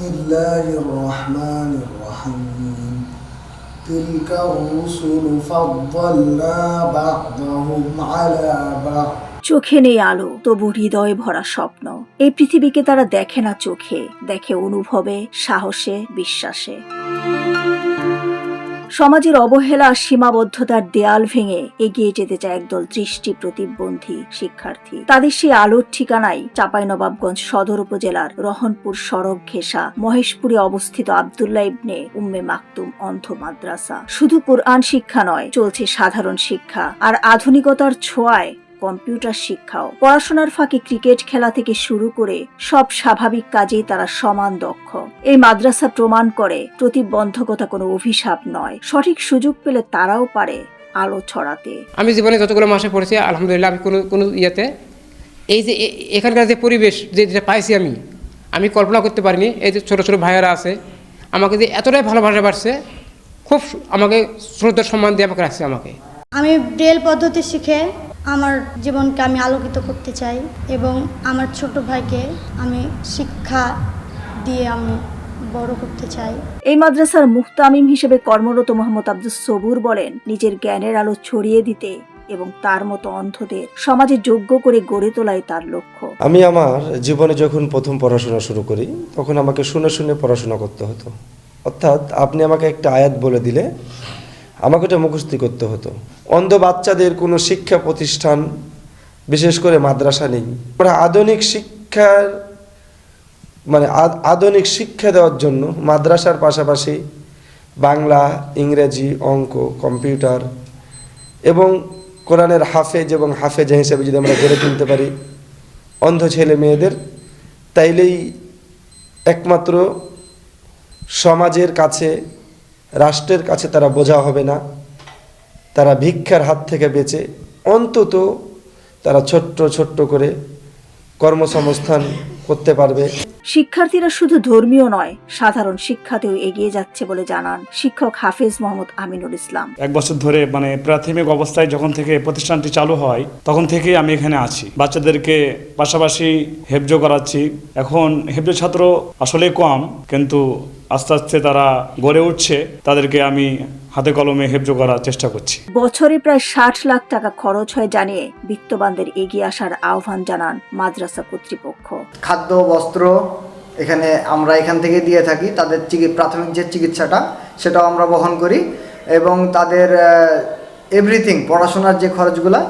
বিসমিল্লাহির রহমানির রহিম তিলকা রুসুল ফাদ্দালনা বা'দাহুম আলা বা'দ। চোখে নেই আলো, তবু হৃদয়ে ভরা স্বপ্ন। এই পৃথিবীকে তারা দেখে না চোখে, দেখে অনুভবে, সাহসে, বিশ্বাসে। সমাজের অবহেলা, সীমাবদ্ধতার দেয়াল ভেঙে এগিয়ে যেতে চায় একদল দৃষ্টি প্রতিবন্ধী শিক্ষার্থী। তাদের সেই আলোর ঠিকানায় চাঁপাইনবাবগঞ্জ সদর উপজেলার রহনপুর সড়ক ঘেঁষা মহেশপুরে অবস্থিত আব্দুল্লাহ ইবনে উম্মে মাকতুম অন্ধ মাদ্রাসা। শুধু কোরআন শিক্ষা নয়, চলছে সাধারণ শিক্ষা আর আধুনিকতার ছোঁয়ায় কম্পিউটার শিক্ষাও। পড়াশোনার ফাঁকে ক্রিকেট খেলা থেকে শুরু করে সব স্বাভাবিক কাজেই তারা সমান দক্ষ। এই মাদ্রাসা প্রমাণ করে প্রতিবন্ধকতা কোনো অভিশাপ নয়, সঠিক সুযোগ পেলে তারাও পারে আলো ছড়াতে। আমি জীবনে যতগুলো মাসে পড়েছি আলহামদুলিল্লাহ আমি কোনো ইয়েতে এই যে এখানকার যে পরিবেশ যেটা পাইছি আমি কল্পনা করতে পারিনি। এই যে ছোটো ছোটো ভাইয়েরা আছে আমাকে যে এতটাই ভালোবাসা বাড়ছে, খুব আমাকে শ্রদ্ধা সম্মান দিয়ে আমাকে রাখছে। আমি ব্রেল পদ্ধতি শিখে আমার জীবনকে আমি আলোকিত করতে চাই এবং আমার ছোট ভাইকে আমি শিক্ষা দিয়ে আমি বড় করতে চাই। এই মাদ্রাসার মুহতামিম হিসেবে কর্মরত মোহাম্মদ আব্দুস সবুর বলেন, নিজের জ্ঞানের আলো ছড়িয়ে দিতে এবং তার মতো অন্ধদের সমাজে যোগ্য করে গড়ে তোলাই তার লক্ষ্য। আমি আমার জীবনে যখন প্রথম পড়াশোনা শুরু করি তখন আমাকে শুনে শুনে পড়াশোনা করতে হতো। অর্থাৎ আপনি আমাকে একটা আয়াত বলে দিলে আমাকে ওটা মুখস্থ করতে হতো। অন্ধ বাচ্চাদের কোনো শিক্ষা প্রতিষ্ঠান, বিশেষ করে মাদ্রাসা নেই। ওরা আধুনিক শিক্ষা দেওয়ার জন্য মাদ্রাসার পাশাপাশি বাংলা, ইংরেজি, অঙ্ক, কম্পিউটার এবং কোরআনের হাফেজ এবং হাফেজা হিসেবে যদি আমরা গড়ে তুলতে পারি অন্ধ ছেলে মেয়েদের, তাইলেই একমাত্র সমাজের কাছে, রাষ্ট্রের কাছে তারা বোঝা হবে না। তারা ভিক্ষার হাত থেকে বেঁচে অন্তত তারা ছোট্ট ছোট্ট করে কর্মসংস্থান করতে পারবে। শিক্ষার্থীরা শুধু ধর্মীয় নয়, সাধারণ শিক্ষাতেও এগিয়ে যাচ্ছে বলে জানান শিক্ষক হাফেজ মোহাম্মদ আমিনুল ইসলাম। 1 বছর ধরে প্রাথমিক অবস্থায় যখন থেকে প্রতিষ্ঠানটি চালু হয় তখন থেকেই আমি এখানে আছি। বাচ্চাদেরকে পাশাপাশি হেফজ করাচ্ছি। এখন হেফজ ছাত্র আসলে কম, কিন্তু আস্তে আস্তে তারা গড়ে উঠছে। তাদেরকে আমি হাতে কলমে হেফজ করার চেষ্টা করছি। বছরে প্রায় 60 লাখ টাকা খরচ হয় জানিয়ে বিত্তবানদের এগিয়ে আসার আহ্বান জানান মাদ্রাসা কর্তৃপক্ষ। খাদ্য, বস্ত্র আমরা এখান থেকে দিয়ে থাকি। তাদের প্রাথমিক যে চিকিৎসাটা সেটাও আমরা বহন করি এবং তাদের এভরিথিং, পড়াশোনার যে খরচগুলা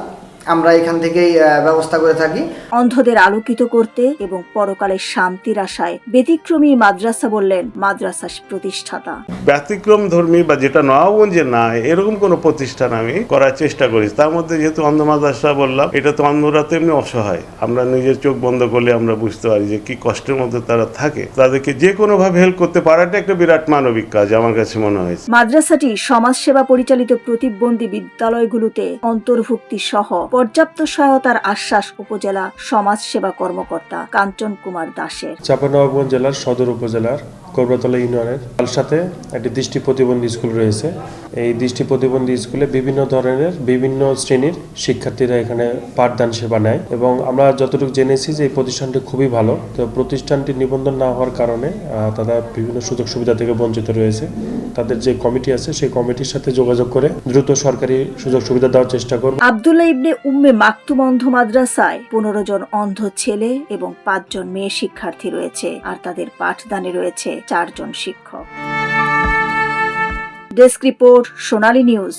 আমরা এখান থেকেই ব্যবস্থা করে থাকি। অন্ধদের আলোকিত করতে এবং পরকালের শান্তির আশায় ব্যতিক্রমী মাদ্রাসা বললেন মাদ্রাসা প্রতিষ্ঠাতা। ব্যতিক্রম ধর্মী বা যেটা নবাবগঞ্জে না এরকম কোনো প্রতিষ্ঠান আমি করার চেষ্টা করি। তার মধ্যে যেহেতু অন্ধ মাদ্রাসা বললাম, এটা তো অন্ধরা তো এমনি অসহায়। আমরা নিজের চোখ বন্ধ করলে আমরা বুঝতে পারি যে কি কষ্টের মধ্যে তারা থাকে। তাদেরকে যে কোনোভাবে হেল্প করতে পারাটা একটা বিরাট মানবিক কাজ আমার কাছে মনে হয়েছে। মাদ্রাসাটি সমাজসেবা পরিচালিত প্রতিবন্ধী বিদ্যালয়গুলোতে অন্তর্ভুক্তি সহ পর্যাপ্ত সহায়তার আশ্বাস উপজেলা সমাজ সেবা কর্মকর্তা কাঞ্চন কুমার দাসের। চাঁপাইনবাবগঞ্জ জেলার সদর উপজেলার করবতলা ইউনিয়নের সাথে একটি দৃষ্টি প্রতিবন্ধী স্কুল রয়েছে। এই দৃষ্টি প্রতিবন্ধী স্কুলে বিভিন্ন ধরনের বিভিন্ন শ্রেণীর শিক্ষার্থীরা এখানে পাঠদান সেবা নেয় এবং আমরা যতটুকু জেনেছি যে এই প্রতিষ্ঠানটি খুবই ভালো। তো প্রতিষ্ঠানটি নিবন্ধন না হওয়ার কারণে তারা বিভিন্ন সুযোগ সুবিধা থেকে বঞ্চিত রয়েছে। তাদের যে কমিটি আছে সেই কমিটির সাথে যোগাযোগ করে দ্রুত সরকারি সুযোগ সুবিধা দেওয়ার চেষ্টা করব। আব্দুল্লাহ ইবনে উম্মে মাকতুম অন্ধ মাদ্রাসায় 15 জন অন্ধ ছেলে এবং 5 জন মেয়ে শিক্ষার্থী রয়েছে, আর তাদের পাঠদানে রয়েছে 4 জন শিক্ষক। ডেস্ক রিপোর্ট, সোনালী নিউজ।